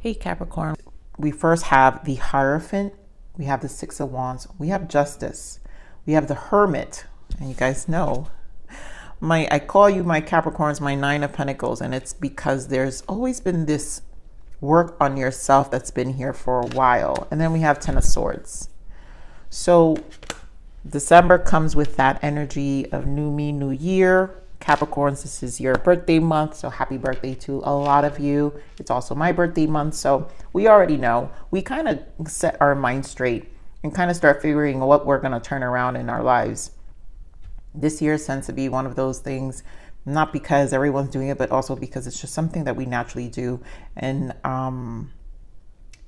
Hey Capricorn, we first have the Hierophant, we have the Six of Wands, we have Justice, we have the Hermit, and you guys know, I call you my Capricorns, my Nine of Pentacles, and it's because there's always been this work on yourself that's been here for a while. And then we have Ten of Swords. So December comes with that energy of new me, new year. Capricorns, this is your birthday month, so happy birthday to a lot of you. It's also my birthday month, so we already know. We kind of set our mind straight and kind of start figuring what we're going to turn around in our lives. This year tends to be one of those things, not because everyone's doing it, but also because it's just something that we naturally do and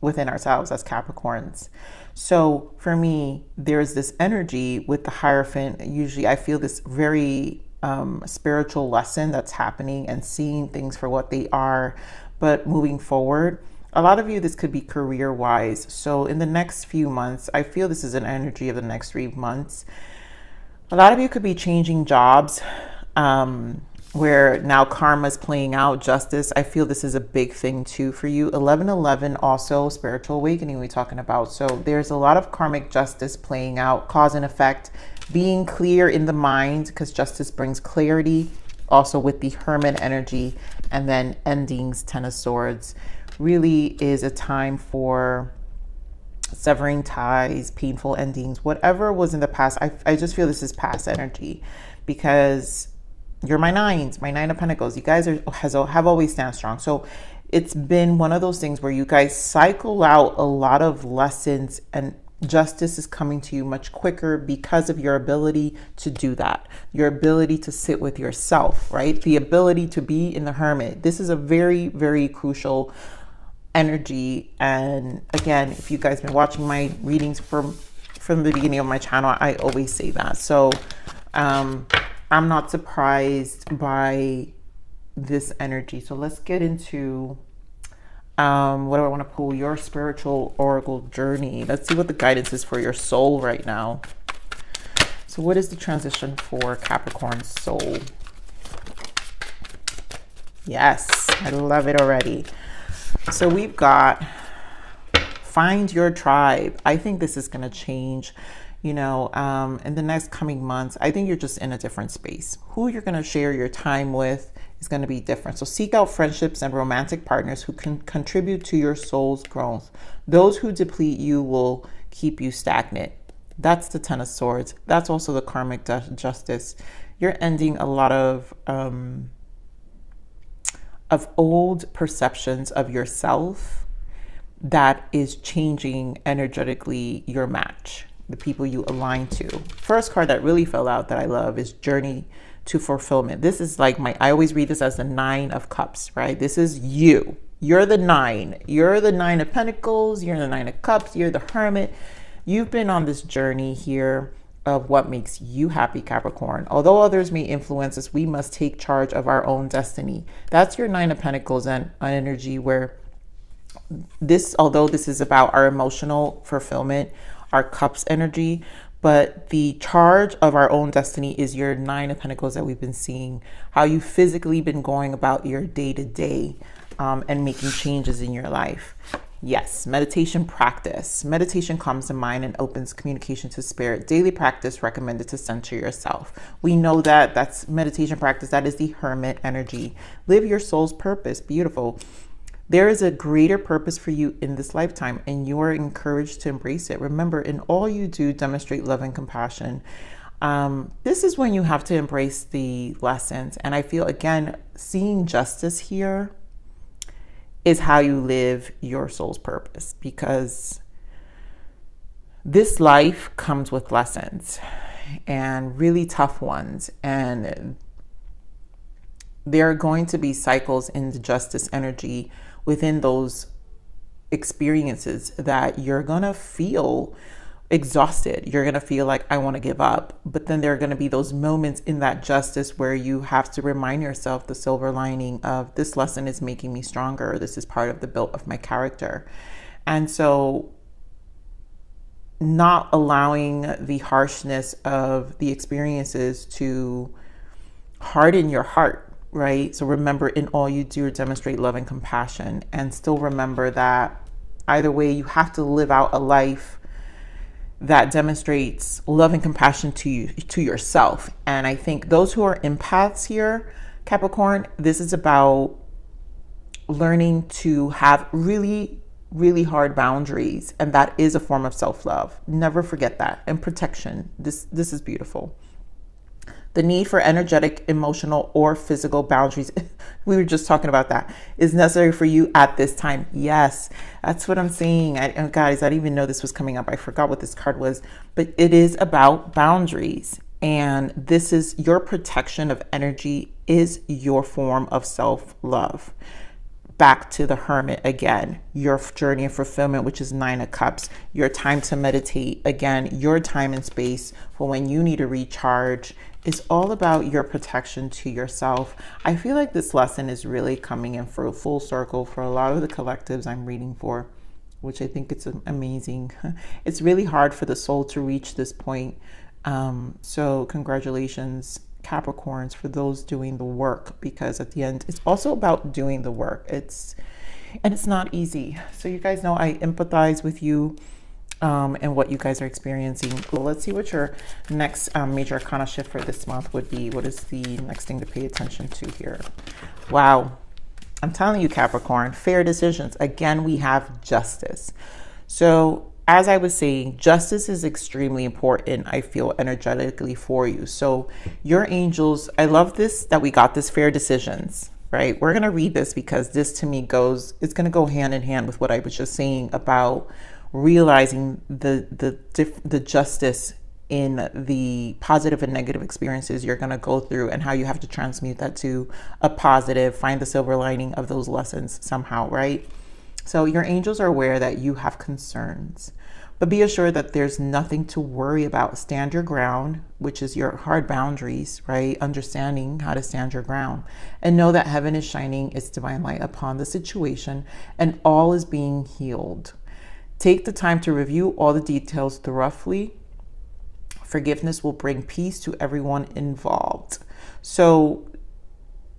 within ourselves as Capricorns. So for me, there's this energy with the Hierophant. Usually I feel this very spiritual lesson that's happening and seeing things for what they are, but moving forward. A lot of you, this could be career wise. So in the next few months, I feel this is an energy of the next 3 months. A lot of you could be changing jobs, where now karma is playing out, justice. I feel this is a big thing too for you. 1111 also spiritual awakening we're talking about. So there's a lot of karmic justice playing out, cause and effect, being clear in the mind, because justice brings clarity. Also with the Hermit energy, and then endings, Ten of Swords, really is a time for severing ties, painful endings, whatever was in the past. I just feel this is past energy, because you're my nines, my Nine of Pentacles. You guys have always stand strong. So it's been one of those things where you guys cycle out a lot of lessons, and justice is coming to you much quicker because of your ability to do that. Your ability to sit with yourself, right? The ability to be in the Hermit. This is a very, very crucial energy. And again, if you guys been watching my readings from the beginning of my channel, I always say that. So I'm not surprised by this energy. So let's get into what do I want to pull? Your spiritual oracle journey. Let's see what the guidance is for your soul right now. So what is the transition for Capricorn soul? Yes, I love it already. So we've got find your tribe. I think this is going to change, you know, in the next coming months. I think you're just in a different space. Who you're going to share your time with is going to be different. So seek out friendships and romantic partners who can contribute to your soul's growth. Those who deplete you will keep you stagnant. That's the Ten of Swords. That's also the karmic justice. You're ending a lot of old perceptions of yourself that is changing energetically your match, the people you align to. First card that really fell out that I love is Journey to Fulfillment. This is like I always read this as the Nine of Cups, right? This is you. You're the nine. You're the Nine of Pentacles. You're the Nine of Cups. You're the Hermit. You've been on this journey here of what makes you happy, Capricorn. Although others may influence us, we must take charge of our own destiny. That's your Nine of Pentacles and an energy where although this is about our emotional fulfillment, our cups energy, but the charge of our own destiny is your Nine of Pentacles that we've been seeing, how you physically been going about your day-to-day and making changes in your life. Yes, meditation practice. Meditation calms the mind and opens communication to spirit. Daily practice recommended to center yourself. We know that that's meditation practice. That is the Hermit energy. Live your soul's purpose. Beautiful. There is a greater purpose for you in this lifetime, and you are encouraged to embrace it. Remember, in all you do, demonstrate love and compassion. This is when you have to embrace the lessons. And I feel, again, seeing justice here is how you live your soul's purpose, because this life comes with lessons, and really tough ones. And there are going to be cycles in the justice energy within those experiences that you're going to feel exhausted. You're going to feel like, I want to give up. But then there are going to be those moments in that justice where you have to remind yourself the silver lining of, this lesson is making me stronger. This is part of the build of my character. And so not allowing the harshness of the experiences to harden your heart, right? So remember, in all you do, demonstrate love and compassion, and still remember that either way, you have to live out a life that demonstrates love and compassion to you, to yourself. And I think those who are empaths here, Capricorn, this is about learning to have really, really hard boundaries, and that is a form of self-love. Never forget that. And protection. This is beautiful. The need for energetic, emotional, or physical boundaries, we were just talking about that, is necessary for you at this time. Yes, that's what I'm saying. Guys, I didn't even know this was coming up. I forgot what this card was, but it is about boundaries. And this is your protection of energy, is your form of self-love. Back to the Hermit again, your journey of fulfillment, which is 9 of Cups, your time to meditate, again, your time and space for when you need to recharge. Is all about your protection to yourself. I feel like this lesson is really coming in for a full circle for a lot of the collectives I'm reading for, which I think it's amazing. It's really hard for the soul to reach this point. So congratulations, Capricorns, for those doing the work, because at the end, it's also about doing the work. It's not easy. So you guys know I empathize with you. And what you guys are experiencing. Well, let's see what your next major arcana shift for this month would be. What is the next thing to pay attention to here? Wow. I'm telling you, Capricorn, fair decisions. Again, we have justice. So as I was saying, justice is extremely important, I feel, energetically for you. So your angels, I love this, that we got this fair decisions, right? We're going to read this because this to me it's going to go hand in hand with what I was just saying about realizing the justice in the positive and negative experiences you're going to go through, and how you have to transmute that to a positive, find the silver lining of those lessons somehow, right? So your angels are aware that you have concerns, but be assured that there's nothing to worry about. Stand your ground, which is your hard boundaries, right? Understanding how to stand your ground, and know that heaven is shining its divine light upon the situation, and all is being healed. Take the time to review all the details thoroughly. Forgiveness will bring peace to everyone involved. So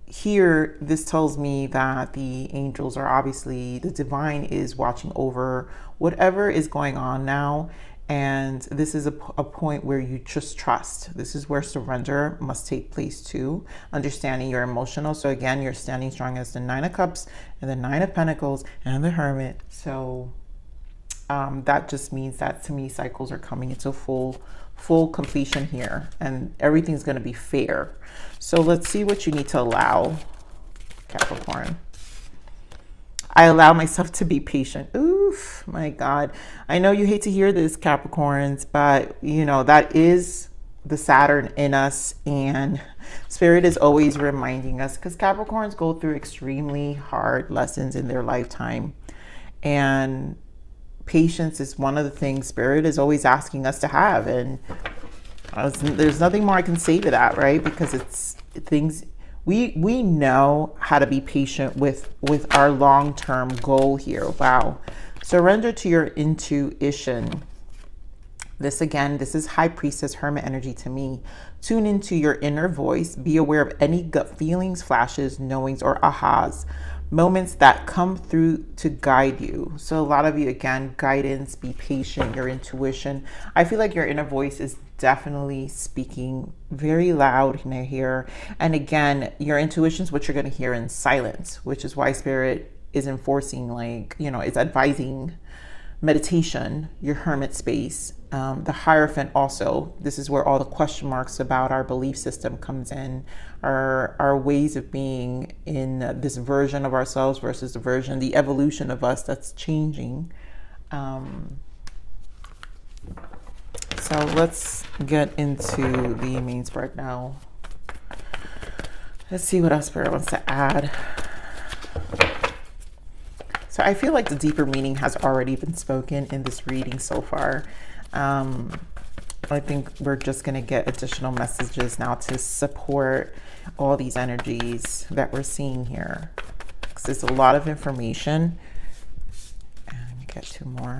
here, this tells me that the angels are obviously, the divine is watching over whatever is going on now. And this is a point where you just trust. This is where surrender must take place too. Understanding you're emotional. So again, you're standing strong as the 9 of Cups and the 9 of Pentacles and the Hermit. So that just means that, to me, cycles are coming into full completion here, and everything's going to be fair. So let's see what you need to allow, Capricorn. I allow myself to be patient. Oof, my God. I know you hate to hear this, Capricorns, but you know, that is the Saturn in us, and Spirit is always reminding us, because Capricorns go through extremely hard lessons in their lifetime, and patience is one of the things Spirit is always asking us to have. And there's nothing more I can say to that, right? Because it's things we know how to be patient with our long-term goal here. Wow. Surrender to your intuition. This is High Priestess Hermit energy to me. Tune into your inner voice. Be aware of any gut feelings, flashes, knowings, or ahas. Moments that come through to guide you. So a lot of you, again, guidance, be patient, your intuition. I feel like your inner voice is definitely speaking very loud in here. And again, your intuition is what you're going to hear in silence, which is why Spirit is enforcing, like, you know, it's advising meditation, your hermit space. The Hierophant also, this is where all the question marks about our belief system comes in, our ways of being in this version of ourselves versus the evolution of us that's changing. So let's get into the main spread now. Let's see what else Spirit wants to add. So I feel like the deeper meaning has already been spoken in this reading so far. I think we're just going to get additional messages now to support all these energies that we're seeing here. Because there's a lot of information. And let me get 2 more.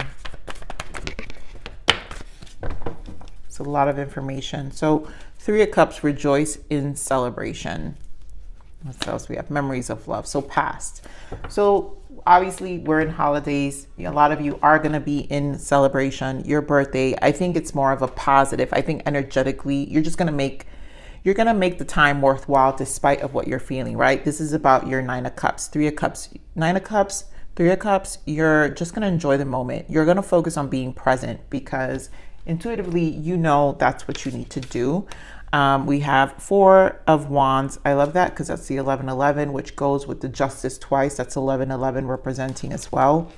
It's a lot of information. So 3 of Cups, rejoice in celebration. What else we have? Memories of love. So past. So obviously we're in holidays. A lot of you are going to be in celebration. Your birthday, I think it's more of a positive. I think energetically, you're going to make the time worthwhile despite of what you're feeling, right? This is about your 9 of Cups, 3 of Cups, 9 of Cups, 3 of Cups. You're just going to enjoy the moment. You're going to focus on being present because intuitively, you know that's what you need to do. We have 4 of Wands. I love that because that's the 1111, which goes with the Justice twice. That's 1111 representing as well.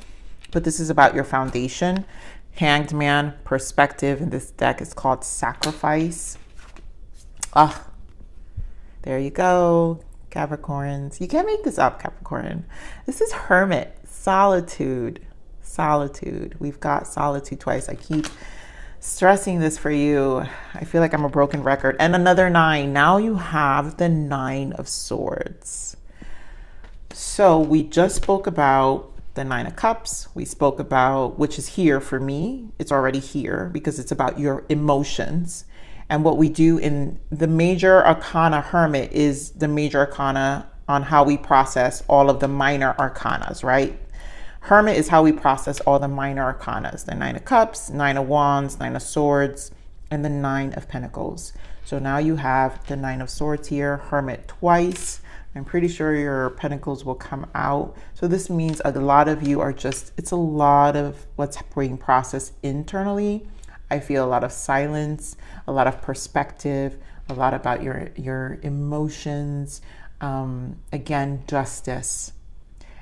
But this is about your foundation. Hanged Man, perspective, and this deck is called Sacrifice. Ah, there you go, Capricorns. You can't make this up, Capricorn. This is Hermit, solitude, solitude. We've got solitude twice. I keep stressing this for you. I feel like I'm a broken record. And another 9. Now you have the 9 of Swords. So we just spoke about the 9 of Cups. We spoke about, which is here for me. It's already here because it's about your emotions. And what we do in the major arcana, Hermit is the major arcana on how we process all of the minor arcanas, right? Hermit is how we process all the minor arcanas, the 9 of Cups, 9 of Wands, 9 of Swords, and the 9 of Pentacles. So now you have the 9 of Swords here, Hermit twice. I'm pretty sure your Pentacles will come out. So this means a lot of you are just, it's a lot of what's being processed internally. I feel a lot of silence, a lot of perspective, a lot about your emotions. Again, justice.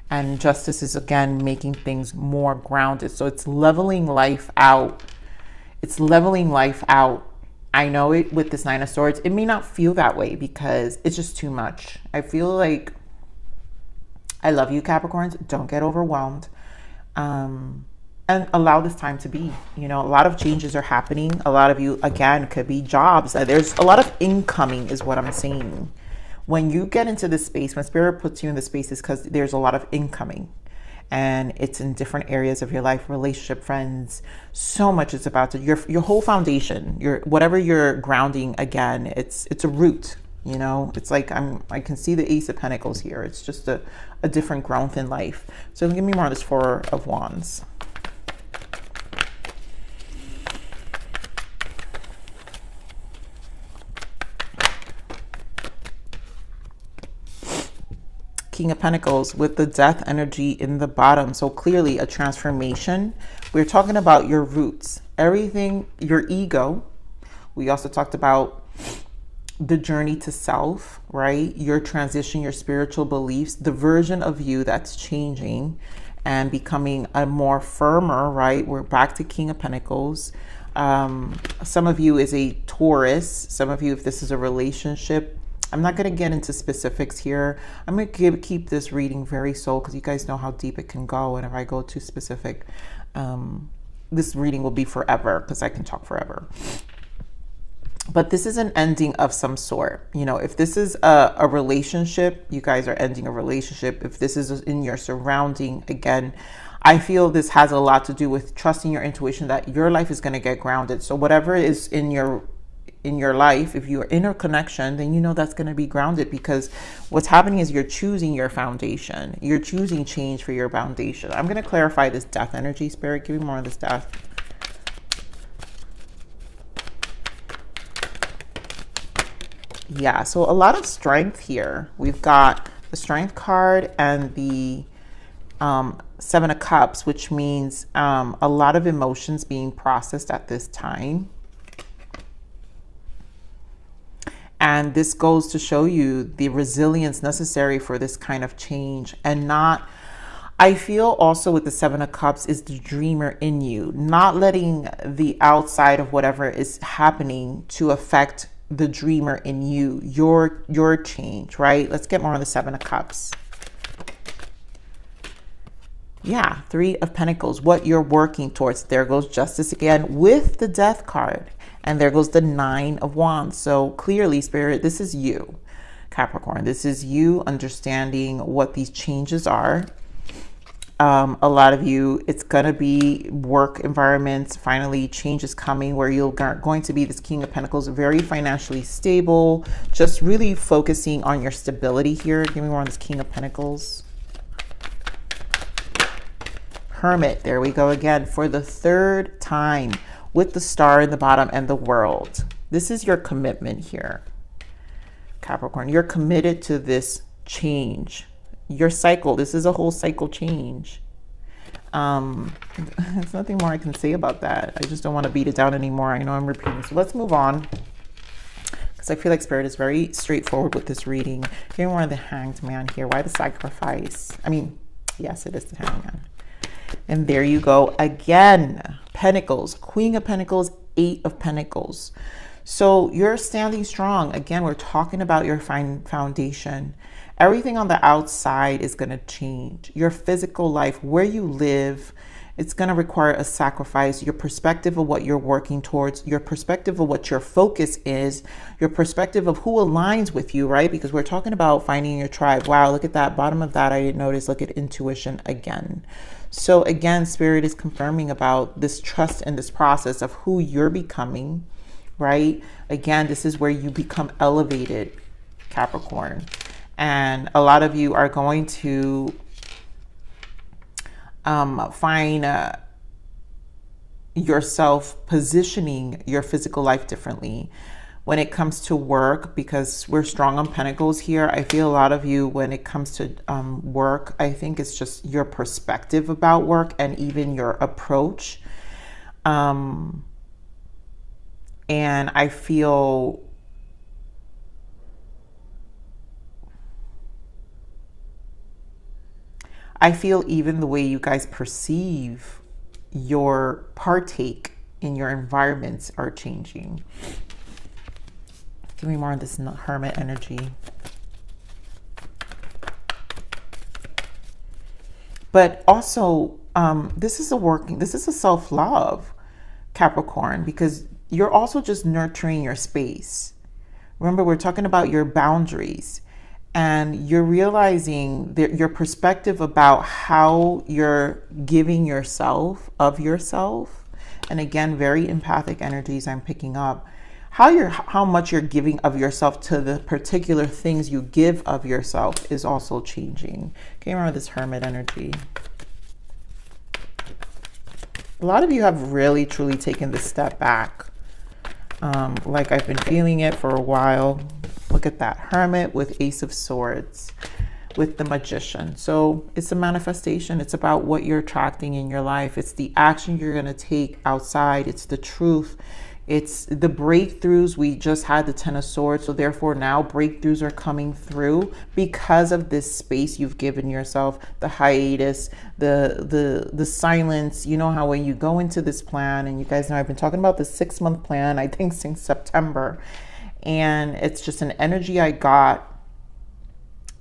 And justice is, again, making things more grounded. So it's leveling life out. It's leveling life out. I know it with this 9 of Swords. It may not feel that way because it's just too much. I feel like, I love you, Capricorns. Don't get overwhelmed. And allow this time to be. You know, a lot of changes are happening. A lot of you, again, could be jobs. There's a lot of incoming is what I'm saying. When you get into this space, when Spirit puts you in the space, is because there's a lot of incoming. And it's in different areas of your life, relationship, friends. So much is about to, your whole foundation, whatever you're grounding, again, it's a root. You know, it's like I can see the Ace of Pentacles here. It's just a different growth in life. So give me more of this 4 of Wands. King of Pentacles with the Death energy in the bottom. So clearly a transformation. We're talking about your roots, everything, your ego. We also talked about the journey to self, right? Your transition, your spiritual beliefs, the version of you that's changing and becoming a more firmer, right? We're back to King of Pentacles. Some of you is a Taurus. Some of you, if this is a relationship, I'm not going to get into specifics here. I'm going to keep this reading very soul because you guys know how deep it can go. And if I go too specific, this reading will be forever because I can talk forever. But this is an ending of some sort. You know, if this is a relationship, you guys are ending a relationship. If this is in your surrounding, again, I feel this has a lot to do with trusting your intuition that your life is going to get grounded. So whatever is in your life, if you are in a connection, then you know that's going to be grounded because what's happening is you're choosing your foundation. You're choosing change for your foundation. I'm going to clarify this Death energy, Spirit. Give me more of this Death. Yeah, so a lot of strength here. We've got the Strength card and the 7 of Cups, which means a lot of emotions being processed at this time. And this goes to show you the resilience necessary for this kind of change. And not, I feel also with the 7 of Cups is the dreamer in you, not letting the outside of whatever is happening to affect the dreamer in you, your change, right? Let's get more on the 7 of Cups. Yeah, 3 of Pentacles, what you're working towards. There goes Justice again with the Death card. And there goes the 9 of Wands. So clearly, Spirit, this is you, Capricorn. This is you understanding what these changes are. A lot of you, it's going to be work environments. Finally, change is coming where you're going to be this King of Pentacles, very financially stable, just really focusing on your stability here. Give me more on this King of Pentacles. Hermit, there we go again for the third time with the star in the bottom and the world. This is your commitment here, Capricorn. You're committed to this change. Your cycle, this is a whole cycle change. There's nothing more I can say about that. I just don't want to beat it down anymore. I know I'm repeating. So let's move on, because I feel like Spirit is very straightforward with this reading. Here we're on the Hanged Man here. Why the sacrifice? I mean, yes, it is the Hanged Man. And there you go again. Pentacles, Queen of Pentacles, Eight of Pentacles. So you're standing strong. Again, we're talking about your foundation. Everything on the outside is going to change. Your physical life, where you live, it's going to require a sacrifice. Your perspective of what you're working towards, your perspective of what your focus is, your perspective of who aligns with you, right? Because we're talking about finding your tribe. Wow, look at that. Bottom of that, I didn't notice. Look at intuition again. So again, Spirit is confirming about this trust in this process of who you're becoming, right? Again, this is where you become elevated, Capricorn. And a lot of you are going to find yourself positioning your physical life differently when it comes to work, because we're strong on Pentacles here. I feel a lot of you, when it comes to work, I think it's just your perspective about work and even your approach. And I feel even the way you guys perceive your partake in your environments are changing. Give me more on this Hermit energy. But also, this is a self-love, Capricorn, because you're also just nurturing your space. Remember, we're talking about your boundaries. And you're realizing that your perspective about how you're giving yourself of yourself. And again, very empathic energies I'm picking up. How much you're giving of yourself to the particular things you give of yourself is also changing. Okay, remember this Hermit energy. A lot of you have really, truly taken this step back. Like I've been feeling it for a while. Look at that Hermit with Ace of Swords with the Magician. So it's a manifestation. It's about what you're attracting in your life. It's the action you're going to take outside. It's the truth. It's the breakthroughs. We just had the Ten of Swords. So therefore now breakthroughs are coming through because of this space you've given yourself, the hiatus, the silence. You know how when you go into this plan, and you guys know I've been talking about the 6-month plan, I think since September. And it's just an energy I got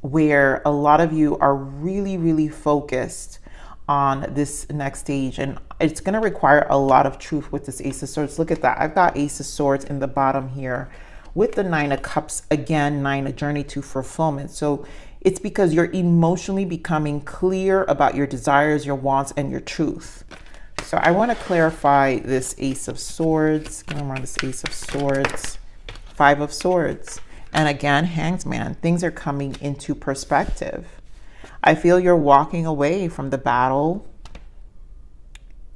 where a lot of you are really, really focused on this next stage. And it's going to require a lot of truth with this Ace of Swords. Look at that. I've got Ace of Swords in the bottom here with the Nine of Cups. Again, 9, a journey to fulfillment. So it's because you're emotionally becoming clear about your desires, your wants, and your truth. So I want to clarify this Ace of Swords. Give me more on this Ace of Swords. 5 of Swords. And again, Hanged Man. Things are coming into perspective. I feel you're walking away from the battle.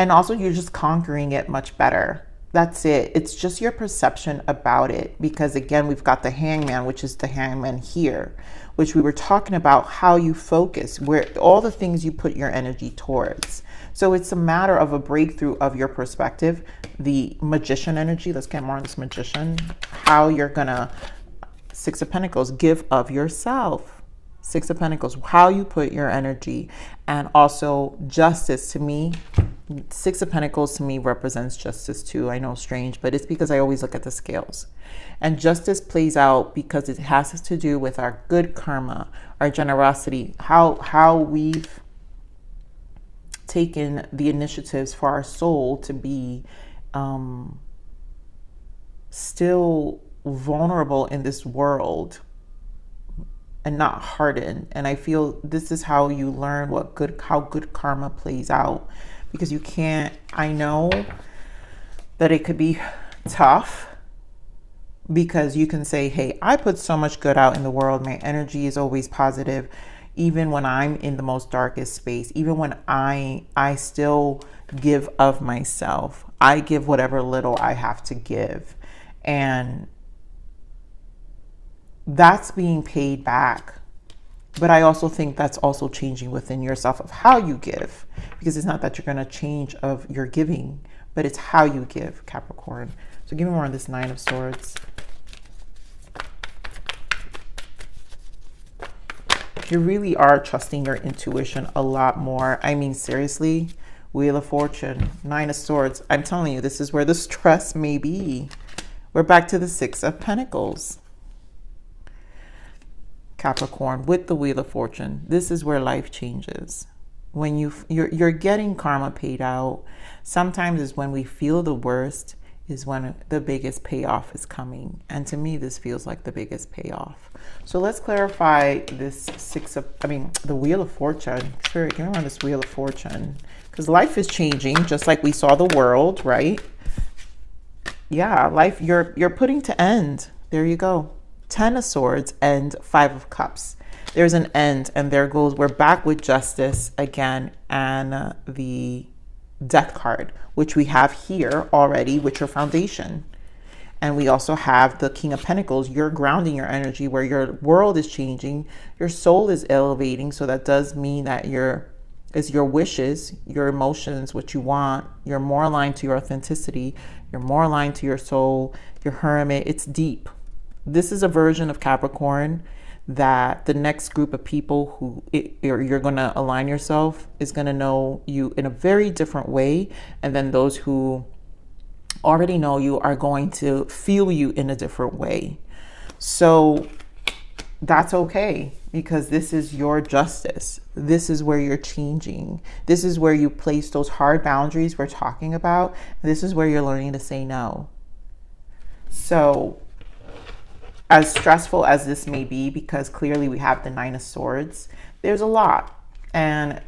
And also you're just conquering it much better. That's it. It's just your perception about it. Because again, we've got the Hangman, which is the Hangman here, which we were talking about how you focus, where all the things you put your energy towards. So it's a matter of a breakthrough of your perspective. The Magician energy, let's get more on this Magician. How you're gonna, 6 of Pentacles, give of yourself. 6 of Pentacles, how you put your energy. And also Justice, to me, 6 of Pentacles to me represents justice too. I know, strange, but it's because I always look at the scales. And justice plays out because it has to do with our good karma, our generosity, how we've taken the initiatives for our soul to be still vulnerable in this world, and not harden. And I feel this is how you learn how good karma plays out, because you can't, I know that it could be tough, because you can say, hey, I put so much good out in the world. My energy is always positive, even when I'm in the most darkest space, even when I still give of myself. I give whatever little I have to give. And that's being paid back. But I also think that's also changing within yourself of how you give, because it's not that you're going to change of your giving, but it's how you give, Capricorn. So give me more on this Nine of Swords. You really are trusting your intuition a lot more. I mean, seriously, Wheel of Fortune, Nine of Swords. I'm telling you, this is where the stress may be. We're back to the Six of Pentacles. Capricorn, with the Wheel of Fortune, this is where life changes. When you're getting karma paid out, sometimes is when we feel the worst, is when the biggest payoff is coming. And to me, this feels like the biggest payoff. So let's clarify this the Wheel of Fortune. Sure, give me on this Wheel of Fortune, because life is changing, just like we saw the world, right? Yeah, life, you're putting to end. There you go. 10 of Swords and 5 of Cups. There's an end, and there goes, we're back with Justice again, and the Death card, which we have here already with your foundation. And we also have the King of Pentacles. You're grounding your energy where your world is changing, your soul is elevating. So that does mean that your wishes, your emotions, what you want, you're more aligned to your authenticity, you're more aligned to your soul, your Hermit. It's deep. This is a version of Capricorn that the next group of people who you're going to align yourself is going to know you in a very different way. And then those who already know you are going to feel you in a different way. So that's okay, because this is your justice. This is where you're changing. This is where you place those hard boundaries we're talking about. This is where you're learning to say no. So as stressful as this may be, because clearly we have the Nine of Swords, there's a lot. And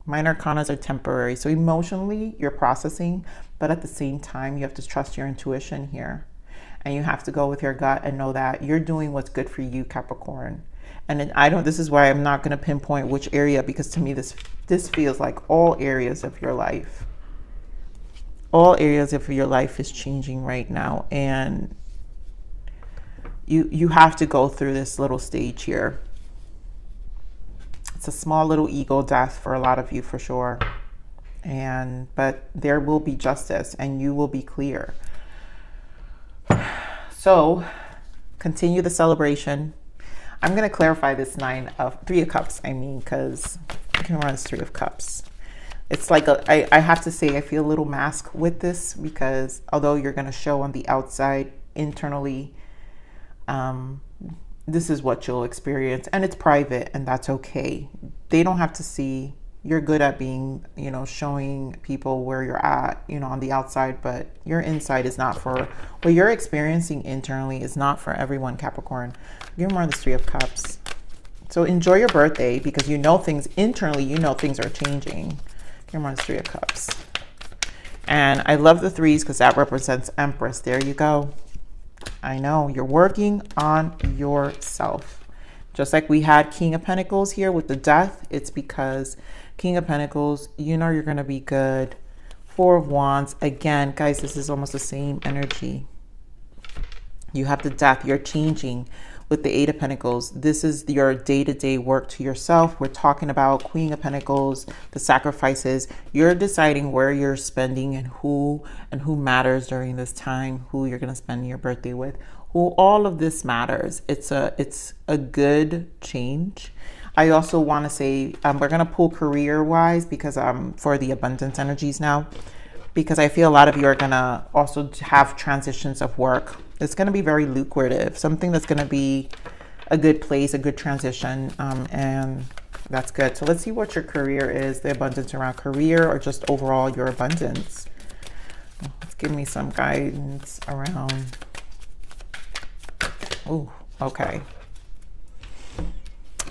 minor arcanas are temporary. So emotionally, you're processing, but at the same time, you have to trust your intuition here. And you have to go with your gut and know that you're doing what's good for you, Capricorn. And then this is why I'm not going to pinpoint which area, because to me, this feels like all areas of your life. All areas of your life is changing right now. And you have to go through this little stage here. It's a small little ego death for a lot of you, for sure. But there will be justice, and you will be clear. So continue the celebration. I'm going to clarify this Three of Cups. Because I can run this Three of Cups. It's like I have to say, I feel a little mask with this, because although you're going to show on the outside, internally, this is what you'll experience, and it's private, and that's okay. They don't have to see. You're good at being, showing people where you're at, on the outside, but your inside is not for what you're experiencing internally is not for everyone, Capricorn. You're more on the Three of Cups. So enjoy your birthday, because things internally, things are changing. You're more on the Three of Cups. And I love the threes, because that represents Empress. There you go. I know you're working on yourself. Just like we had King of Pentacles here with the Death, it's because King of Pentacles, you're going to be good. Four of Wands. Again, guys, this is almost the same energy. You have the Death. You're changing with the Eight of Pentacles. This is your day-to-day work to yourself. We're talking about Queen of Pentacles, the sacrifices. You're deciding where you're spending and who matters during this time, who you're going to spend your birthday with. All of this matters. It's a good change. I also want to say we're going to pull career-wise, because for the abundance energies now, because I feel a lot of you are going to also have transitions of work. It's going to be very lucrative, something that's going to be a good place, a good transition, and that's good. So let's see what your career is, the abundance around career, or just overall your abundance. Let's give me some guidance around. Oh, okay.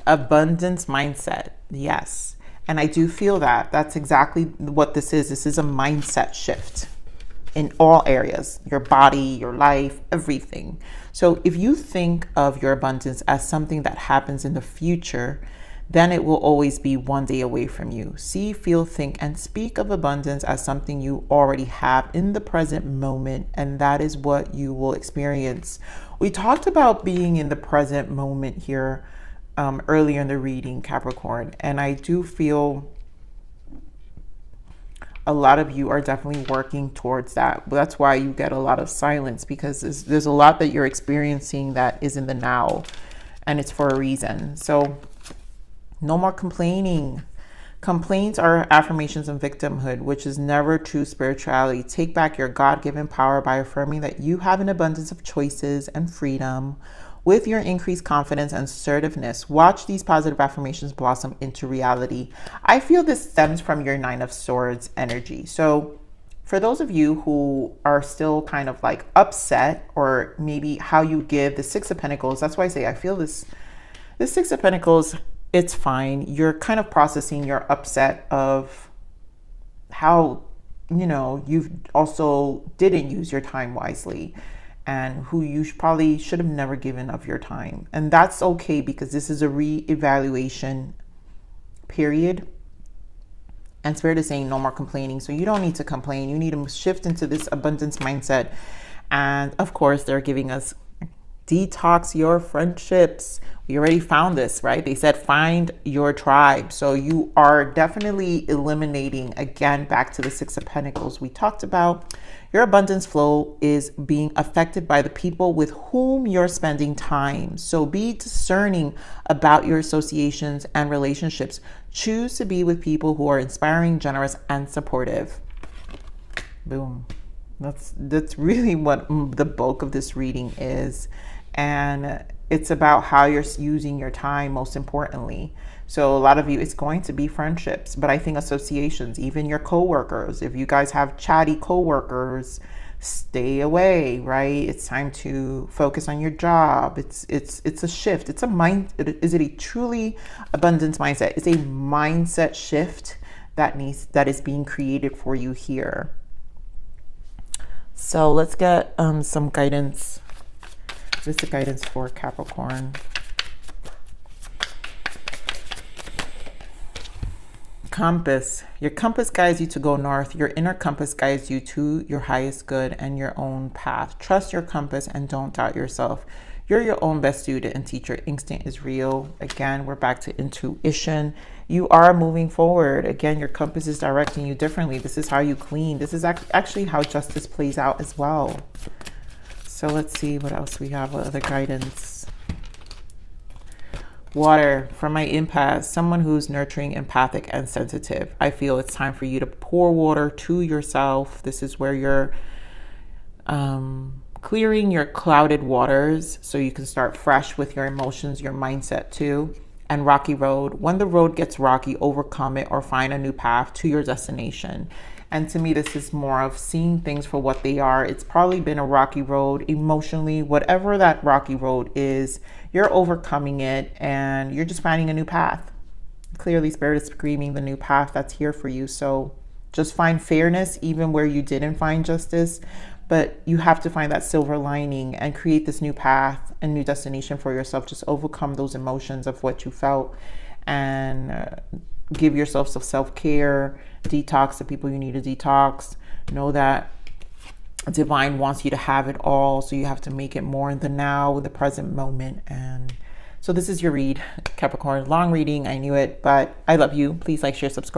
Abundance mindset. Yes. And I do feel that that's exactly what this is. This is a mindset shift in all areas, your body, your life, everything. So if you think of your abundance as something that happens in the future, then it will always be one day away from you. See, feel, think, and speak of abundance as something you already have in the present moment, and that is what you will experience. We talked about being in the present moment here earlier in the reading, Capricorn, and I do feel a lot of you are definitely working towards that. That's why you get a lot of silence, because there's a lot that you're experiencing that is in the now, and it's for a reason. So no more complaining. Complaints are affirmations of victimhood, which is never true spirituality. Take back your God-given power by affirming that you have an abundance of choices and freedom. With your increased confidence and assertiveness, watch these positive affirmations blossom into reality. I feel this stems from your 9 of Swords energy. So for those of you who are still kind of like upset, or maybe how you give the 6 of Pentacles, that's why I say I feel this 6 of Pentacles, it's fine. You're kind of processing your upset of how, you've also didn't use your time wisely, and who you probably should have never given of your time. And that's okay, because this is a re-evaluation period. And Spirit is saying no more complaining. So you don't need to complain. You need to shift into this abundance mindset. And of course, they're giving us detox your friendships. We already found this, right? They said find your tribe. So you are definitely eliminating, again, back to the 6 of Pentacles we talked about. Your abundance flow is being affected by the people with whom you're spending time. So be discerning about your associations and relationships. Choose to be with people who are inspiring, generous, and supportive. Boom. That's really what the bulk of this reading is. And it's about how you're using your time, most importantly. So a lot of you, it's going to be friendships, but I think associations, even your coworkers. If you guys have chatty coworkers, stay away, right? It's time to focus on your job. It's a shift. It's a mind. Is it a truly abundance mindset? It's a mindset shift that is being created for you here. So let's get some guidance. This is the guidance for Capricorn. Compass. Your compass guides you to go north. Your inner compass guides you to your highest good and your own path. Trust your compass and don't doubt yourself. You're your own best student and teacher. Instinct is real. Again, we're back to intuition. You are moving forward. Again, your compass is directing you differently. This is how you clean. This is actually how justice plays out as well. So let's see what else we have. What other guidance? Water. From my impasse, someone who's nurturing, empathic, and sensitive. I feel it's time for you to pour water to yourself. This is where you're clearing your clouded waters so you can start fresh with your emotions, your mindset too. And rocky road. When the road gets rocky, overcome it or find a new path to your destination. And to me, this is more of seeing things for what they are. It's probably been a rocky road emotionally, whatever that rocky road is, you're overcoming it and you're just finding a new path. Clearly, Spirit is screaming the new path that's here for you. So just find fairness even where you didn't find justice, but you have to find that silver lining and create this new path and new destination for yourself. Just overcome those emotions of what you felt and give yourself some self-care, detox the people you need to detox. Know that divine wants you to have it all, so you have to make it more in the now, the present moment. And so this is your read, Capricorn. Long reading, I knew it, but I love you. Please like, share, subscribe.